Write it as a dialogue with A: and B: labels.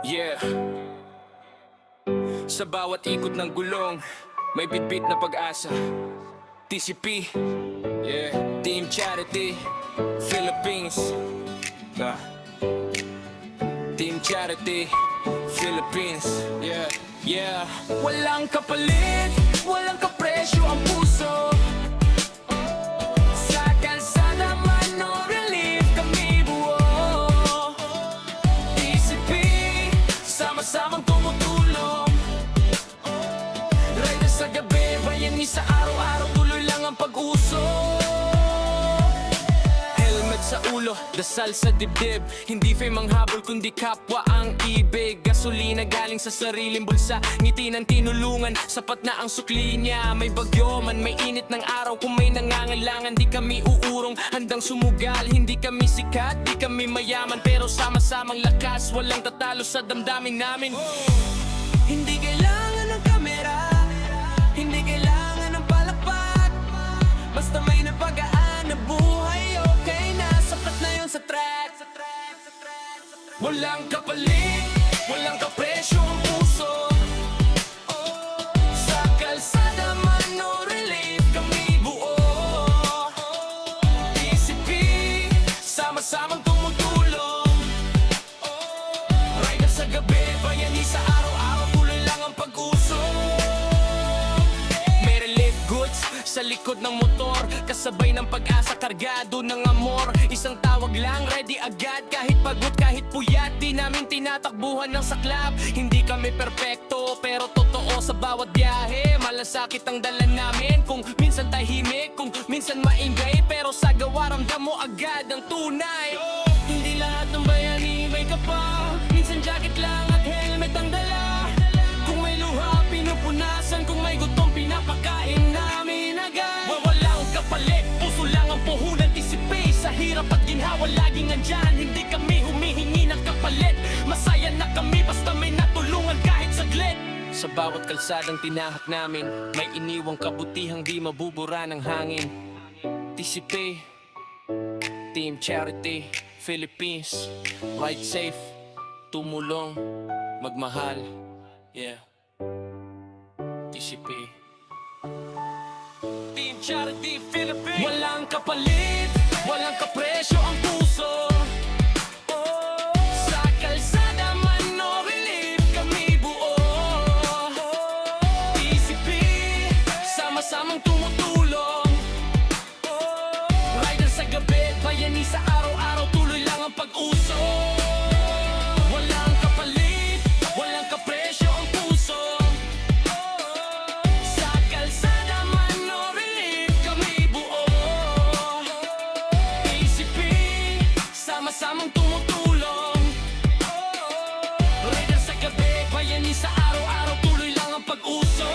A: Yeah. Sa bawat ikot ng gulong, may bitbit na pag-asa. TCP, yeah. Team Charity, Philippines. Team Charity, Philippines. Yeah, yeah. Walang kapalit, walang kapresyo ang puso. Sa kalsada man o relief kami buo. TCP, sama-samang tumutulong. Rider sa gabi, bayani sa araw-araw, tuloy lang ang pag-uso. Helmet sa ulo, dasal sa dibdib. Hindi fame ang habol kundi kapwa ang ibig. Gasolina galing sa sariling bulsa, ngiti ng tinulungan, sapat na ang sukli niya. May bagyo man, may init ng araw, kung may nangangailangan, di kami uurong, handang sumugal. Hindi kami sikat, di kami mayaman, pero sama-samang lakas, walang tatalo sa damdamin namin. Hindi kailangan ng kamera, hindi kailangan ng palakpak. Basta may napagaan na buhay, okay na, sapat na yun sa track. Walang kapalit, walang kapresyo ang puso. Sa kalsada man o relief kami buo. TCP, sama-samang tumutulong. Rider sa gabi, bayani sa araw-araw, tuloy lang ang pag-uso. May relief goods sa likod ng motor, kasabay ng pag-asa, kargado ng amor. Isang tawag lang, ready agad, kahit pagod, kahit puyat, di namin tinatakbuhan ng saklap. Hindi kami perpekto, pero totoo sa bawat biyahe. Malasakit ang dala namin, kung minsan tahimik, kung minsan maingay, pero sa gawa ramdam mo agad ang tunay. Hindi lahat ng bayani may kapa, minsan jacket lang at helmet ang dala. Kung may luha, pinupunasan, kung may gutom, pinapakain namin agad. Walang kapalit, puso lang ang puhunan, TCP. Sa hirap at ginhawa, laging andyan. Hindi kami humihingi ng kapalit, masaya na kami basta may natulungan kahit saglit. Sa bawat kalsadang tinahak namin, may iniwang kabutihang di mabubura ng hangin. TCP, Team Charity, Philippines. Ride safe, tumulong, magmahal. Yeah. TCP, Team Charity, Philippines. Walang kapalit, walang kapresyo ang puso. Sa kalsada man o relief kami buo. TCP, sama-samang tumutulong. Rider sa gabi, bayani sa araw-araw, tuloy lang ang pag-uso. Walang kapalit, walang kapresyo ang puso. Sa kalsada man o relief kami buo. TCP, sama-samang tumutulong. Rider sa gabi, bayani sa araw-araw, tuloy lang ang pag-uso.